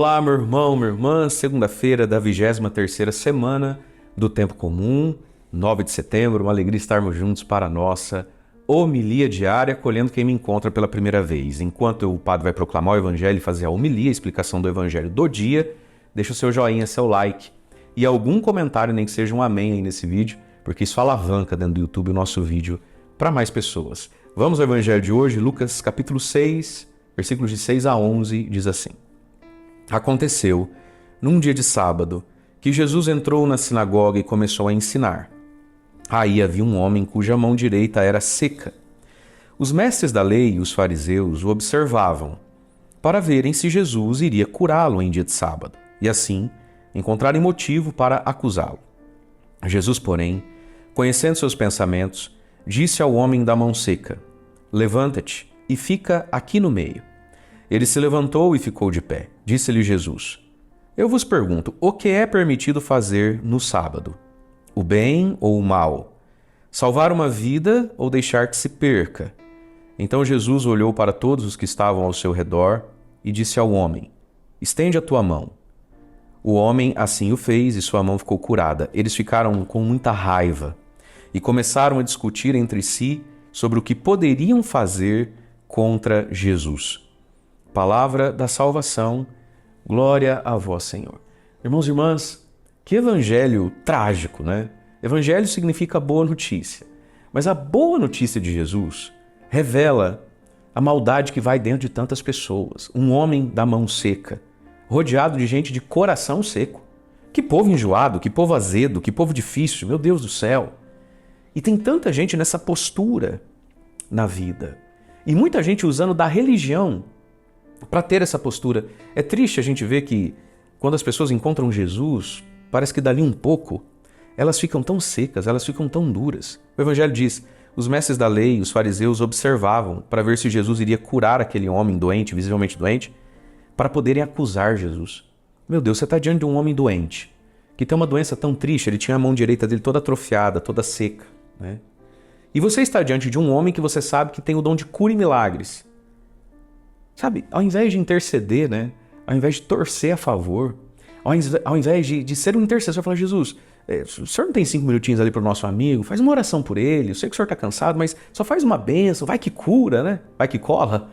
Olá, meu irmão, minha irmã, segunda-feira da 23ª semana do Tempo Comum, 9 de setembro, uma alegria estarmos juntos para a nossa homilia diária, acolhendo quem me encontra pela primeira vez. Enquanto o padre vai proclamar o evangelho e fazer a homilia, a explicação do evangelho do dia, deixa o seu joinha, seu like e algum comentário, nem que seja um amém aí nesse vídeo, porque isso alavanca dentro do YouTube o nosso vídeo para mais pessoas. Vamos ao evangelho de hoje, Lucas capítulo 6, versículos de 6 a 11, diz assim. Aconteceu, num dia de sábado, que Jesus entrou na sinagoga e começou a ensinar. Aí havia um homem cuja mão direita era seca. Os mestres da lei e os fariseus o observavam, para verem se Jesus iria curá-lo em dia de sábado, e assim encontrarem motivo para acusá-lo. Jesus, porém, conhecendo seus pensamentos, disse ao homem da mão seca: Levanta-te e fica aqui no meio. Ele se levantou e ficou de pé. Disse-lhe Jesus: Eu vos pergunto, o que é permitido fazer no sábado? O bem ou o mal? Salvar uma vida ou deixar que se perca? Então Jesus olhou para todos os que estavam ao seu redor e disse ao homem: Estende a tua mão. O homem assim o fez e sua mão ficou curada. Eles ficaram com muita raiva e começaram a discutir entre si sobre o que poderiam fazer contra Jesus. Palavra da salvação, glória a vós, Senhor. Irmãos e irmãs, que evangelho trágico, né? Evangelho significa boa notícia, mas a boa notícia de Jesus revela a maldade que vai dentro de tantas pessoas. Um homem da mão seca, rodeado de gente de coração seco. Que povo enjoado, que povo azedo, que povo difícil, meu Deus do céu. E tem tanta gente nessa postura na vida. E muita gente usando da religião para ter essa postura. É triste a gente ver que quando as pessoas encontram Jesus, parece que dali um pouco, elas ficam tão secas, elas ficam tão duras. O Evangelho diz, os mestres da lei e os fariseus observavam para ver se Jesus iria curar aquele homem doente, visivelmente doente, para poderem acusar Jesus. Meu Deus, você está diante de um homem doente, que tem uma doença tão triste, ele tinha a mão direita dele toda atrofiada, toda seca, né? E você está diante de um homem que você sabe que tem o dom de cura e milagres. Sabe, ao invés de interceder, né? Ao invés de torcer a favor, ao invés de ser um intercessor, falar, Jesus, o senhor não tem 5 minutinhos ali para o nosso amigo? Faz uma oração por ele, eu sei que o senhor está cansado, mas só faz uma bênção, vai que cura, né? Vai que cola.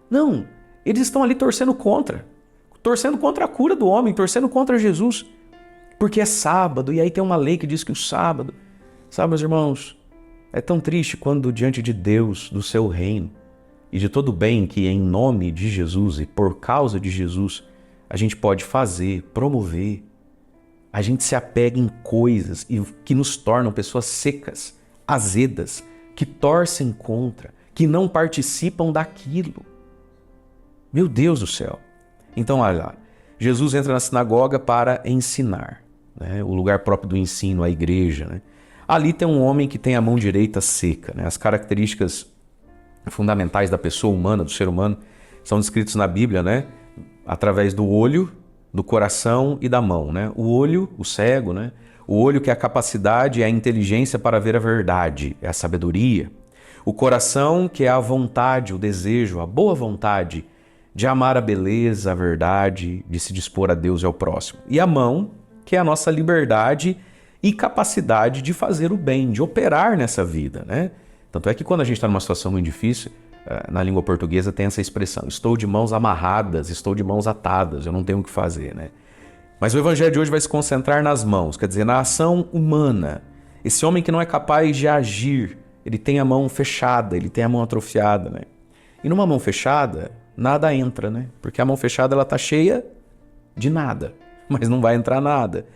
Não, eles estão ali torcendo contra a cura do homem, torcendo contra Jesus, porque é sábado, e aí tem uma lei que diz que o sábado, sabe, meus irmãos, é tão triste quando diante de Deus, do seu reino, e de todo o bem que em nome de Jesus e por causa de Jesus a gente pode fazer, promover, a gente se apega em coisas que nos tornam pessoas secas, azedas, que torcem contra, que não participam daquilo. Meu Deus do céu! Então, olha lá, Jesus entra na sinagoga para ensinar, né? O lugar próprio do ensino, a igreja, né? Ali tem um homem que tem a mão direita seca, né? As características fundamentais da pessoa humana, do ser humano, são descritos na Bíblia, né? Através do olho, do coração e da mão, né? O olho, o cego, né? O olho que é a capacidade, é a inteligência para ver a verdade, é a sabedoria. O coração que é a vontade, o desejo, a boa vontade de amar a beleza, a verdade, de se dispor a Deus e ao próximo. E a mão, que é a nossa liberdade e capacidade de fazer o bem, de operar nessa vida, né? Tanto é que quando a gente está numa situação muito difícil, na língua portuguesa tem essa expressão, estou de mãos amarradas, estou de mãos atadas, eu não tenho o que fazer, né? Mas o evangelho de hoje vai se concentrar nas mãos, quer dizer, na ação humana. Esse homem que não é capaz de agir, ele tem a mão fechada, ele tem a mão atrofiada, né? E numa mão fechada, nada entra, né? Porque a mão fechada ela está cheia de nada, mas não vai entrar nada.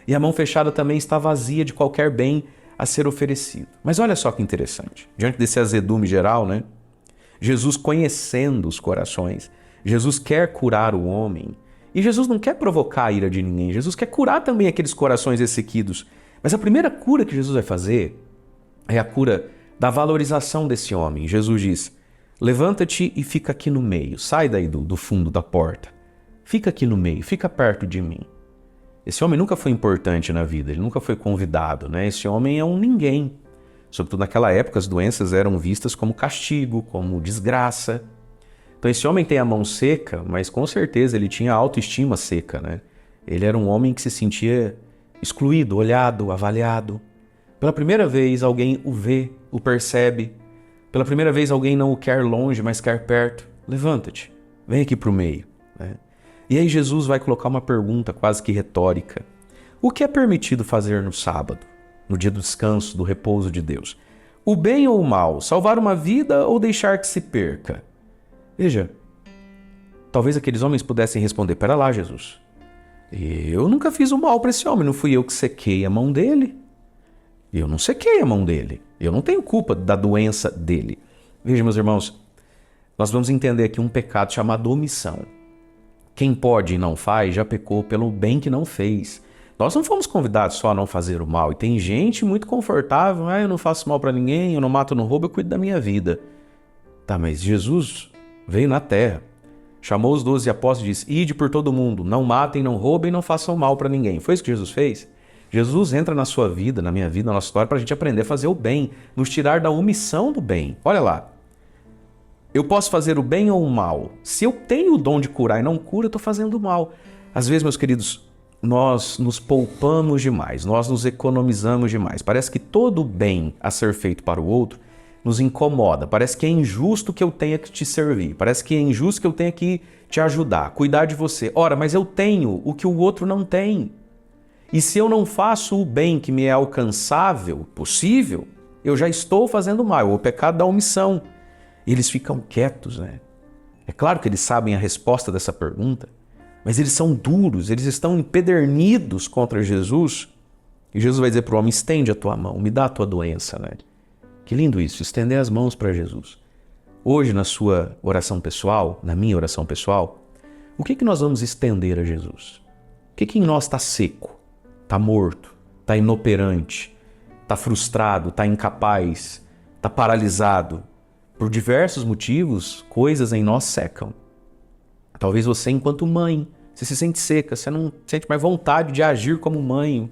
E a mão fechada também está vazia de qualquer bem a ser oferecido. Mas olha só que interessante, diante desse azedume geral, né? Jesus conhecendo os corações, Jesus quer curar o homem, e Jesus não quer provocar a ira de ninguém, Jesus quer curar também aqueles corações ressequidos. Mas a primeira cura que Jesus vai fazer é a cura da valorização desse homem. Jesus diz, levanta-te e fica aqui no meio, sai daí do fundo da porta, fica aqui no meio, fica perto de mim. Esse homem nunca foi importante na vida, ele nunca foi convidado, né? Esse homem é um ninguém. Sobretudo naquela época, as doenças eram vistas como castigo, como desgraça. Então esse homem tem a mão seca, mas com certeza ele tinha a autoestima seca, né? Ele era um homem que se sentia excluído, olhado, avaliado. Pela primeira vez alguém o vê, o percebe. Pela primeira vez alguém não o quer longe, mas quer perto. Levanta-te, vem aqui para o meio, né? E aí Jesus vai colocar uma pergunta quase que retórica. O que é permitido fazer no sábado, no dia do descanso, do repouso de Deus? O bem ou o mal? Salvar uma vida ou deixar que se perca? Veja, talvez aqueles homens pudessem responder, pera lá, Jesus, eu nunca fiz o mal para esse homem, não fui eu que sequei a mão dele. Eu não sequei a mão dele, eu não tenho culpa da doença dele. Veja, meus irmãos, nós vamos entender aqui um pecado chamado omissão. Quem pode e não faz já pecou pelo bem que não fez. Nós não fomos convidados só a não fazer o mal. E tem gente muito confortável, eu não faço mal para ninguém, eu não mato, não roubo, eu cuido da minha vida. Tá, mas Jesus veio na terra, chamou os 12 apóstolos e disse, ide por todo mundo, não matem, não roubem, não façam mal para ninguém. Foi isso que Jesus fez? Jesus entra na sua vida, na minha vida, na nossa história, para a gente aprender a fazer o bem, nos tirar da omissão do bem. Olha lá, eu posso fazer o bem ou o mal? Se eu tenho o dom de curar e não cura, eu estou fazendo o mal. Às vezes, meus queridos, nós nos poupamos demais, nós nos economizamos demais. Parece que todo o bem a ser feito para o outro nos incomoda. Parece que é injusto que eu tenha que te servir. Parece que é injusto que eu tenha que te ajudar, cuidar de você. Ora, mas eu tenho o que o outro não tem. E se eu não faço o bem que me é alcançável, possível, eu já estou fazendo mal. É o pecado da omissão. Eles ficam quietos, né? É claro que eles sabem a resposta dessa pergunta, mas eles são duros, eles estão empedernidos contra Jesus. E Jesus vai dizer para o homem, estende a tua mão, me dá a tua doença, né? Que lindo isso, estender as mãos para Jesus. Hoje, na sua oração pessoal, na minha oração pessoal, o que nós vamos estender a Jesus? O que em nós está seco, está morto, está inoperante, está frustrado, está incapaz, está paralisado? Por diversos motivos, coisas em nós secam. Talvez você, enquanto mãe, você se sente seca, você não sente mais vontade de agir como mãe.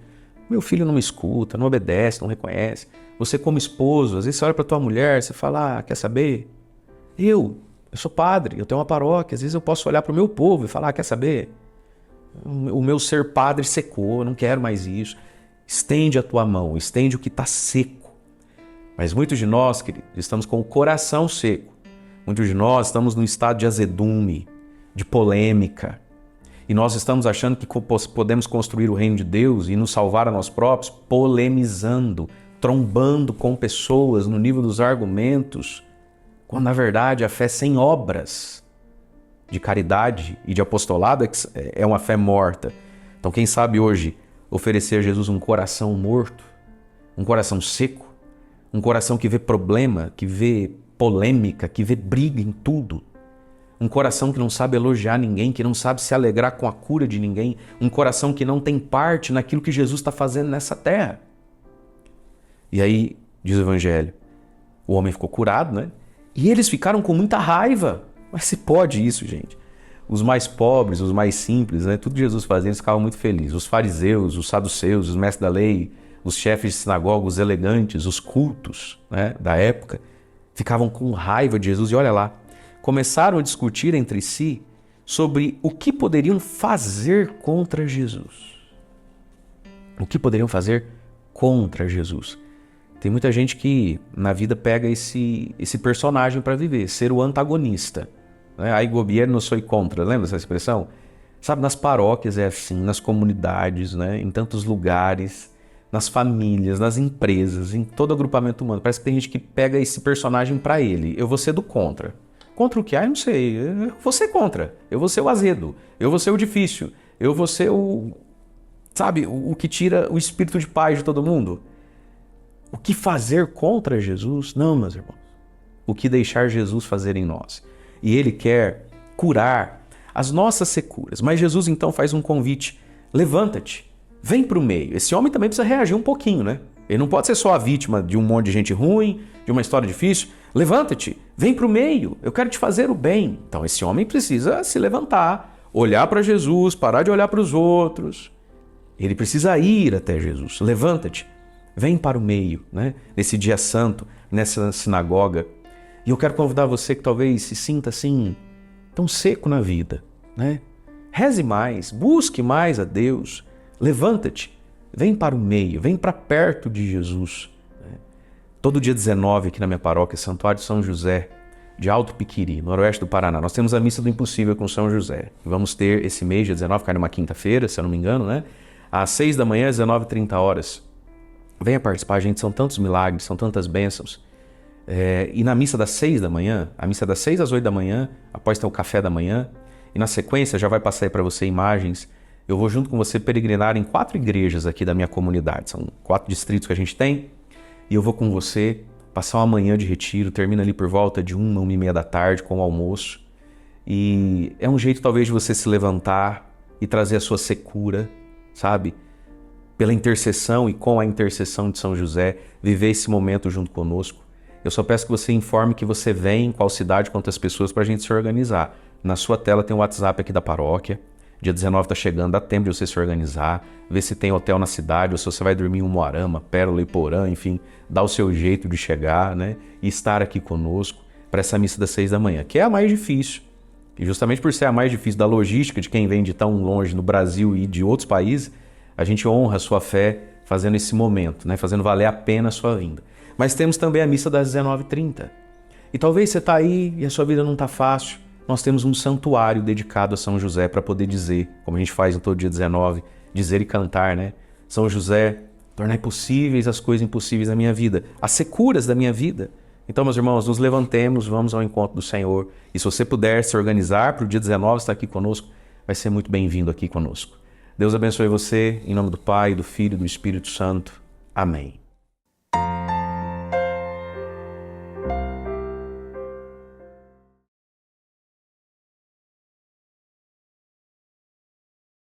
Meu filho não me escuta, não obedece, não reconhece. Você como esposo, às vezes você olha para tua mulher, você fala, quer saber? Eu sou padre, eu tenho uma paróquia, às vezes eu posso olhar para o meu povo e falar, quer saber? O meu ser padre secou, eu não quero mais isso. Estende a tua mão, estende o que está seco. Mas muitos de nós, queridos, estamos com o coração seco. Muitos de nós estamos num estado de azedume, de polêmica. E nós estamos achando que podemos construir o reino de Deus e nos salvar a nós próprios polemizando, trombando com pessoas no nível dos argumentos, quando na verdade a fé sem obras de caridade e de apostolado é uma fé morta. Então quem sabe hoje oferecer a Jesus um coração morto, um coração seco, um coração que vê problema, que vê polêmica, que vê briga em tudo. Um coração que não sabe elogiar ninguém, que não sabe se alegrar com a cura de ninguém. Um coração que não tem parte naquilo que Jesus está fazendo nessa terra. E aí, diz o Evangelho, o homem ficou curado, né? E eles ficaram com muita raiva. Mas se pode isso, gente? Os mais pobres, os mais simples, né? Tudo que Jesus fazia, eles ficavam muito felizes. Os fariseus, os saduceus, os mestres da lei, os chefes de sinagoga, os elegantes, os cultos, né, da época, ficavam com raiva de Jesus. E olha lá, começaram a discutir entre si sobre o que poderiam fazer contra Jesus. O que poderiam fazer contra Jesus? Tem muita gente que na vida pega esse personagem para viver, ser o antagonista. Né? Ai gobier não sou contra, lembra essa expressão? Sabe, nas paróquias é assim, nas comunidades, né? Em tantos lugares, nas famílias, nas empresas, em todo agrupamento humano. Parece que tem gente que pega esse personagem para ele. Eu vou ser do contra. Contra o que? Eu não sei. Eu vou ser contra. Eu vou ser o azedo. Eu vou ser o difícil. Eu vou ser o... Sabe, o que tira o espírito de paz de todo mundo. O que fazer contra Jesus? Não, meus irmãos. O que deixar Jesus fazer em nós. E Ele quer curar as nossas securas. Mas Jesus então faz um convite. Levanta-te. Vem para o meio. Esse homem também precisa reagir um pouquinho, né? Ele não pode ser só a vítima de um monte de gente ruim, de uma história difícil. Levanta-te, vem para o meio, eu quero te fazer o bem. Então esse homem precisa se levantar, olhar para Jesus, parar de olhar para os outros. Ele precisa ir até Jesus. Levanta-te, vem para o meio, né? Nesse dia santo, nessa sinagoga. E eu quero convidar você que talvez se sinta assim, tão seco na vida, né? Reze mais, busque mais a Deus, levanta-te, vem para o meio, vem para perto de Jesus. Né? Todo dia 19 aqui na minha paróquia, Santuário de São José, de Alto Piquiri, noroeste do Paraná, nós temos a Missa do Impossível com São José. Vamos ter esse mês, dia 19, cai numa quinta-feira, se eu não me engano, né? Às 6 da manhã, às 19h30. Venha participar, gente, são tantos milagres, são tantas bênçãos. E na missa das 6 da manhã, a missa das 6 às 8 da manhã, após ter o café da manhã, e na sequência já vai passar aí para você imagens, eu vou junto com você peregrinar em 4 igrejas aqui da minha comunidade, são 4 distritos que a gente tem, e eu vou com você passar uma manhã de retiro, termina ali por volta de 1, 1h30 da tarde com o almoço, e é um jeito talvez de você se levantar e trazer a sua secura, sabe? Pela intercessão e com a intercessão de São José, viver esse momento junto conosco. Eu só peço que você informe que você vem, em qual cidade, quantas pessoas, para a gente se organizar. Na sua tela tem o WhatsApp aqui da paróquia. Dia 19 está chegando, dá tempo de você se organizar, ver se tem hotel na cidade, ou se você vai dormir em Umuarama, Pérola, Iporã, enfim, dá o seu jeito de chegar, né? E estar aqui conosco para essa missa das 6 da manhã, que é a mais difícil. E justamente por ser a mais difícil da logística de quem vem de tão longe no Brasil e de outros países, a gente honra a sua fé fazendo esse momento, né? Fazendo valer a pena a sua vinda. Mas temos também a missa das 19h30. E talvez você está aí e a sua vida não está fácil. Nós temos um santuário dedicado a São José para poder dizer, como a gente faz em todo dia 19, dizer e cantar, né? São José, tornai possíveis as coisas impossíveis da minha vida, as securas da minha vida. Então, meus irmãos, nos levantemos, vamos ao encontro do Senhor. E se você puder se organizar para o dia 19 estar aqui conosco, vai ser muito bem-vindo aqui conosco. Deus abençoe você, em nome do Pai, do Filho e do Espírito Santo. Amém.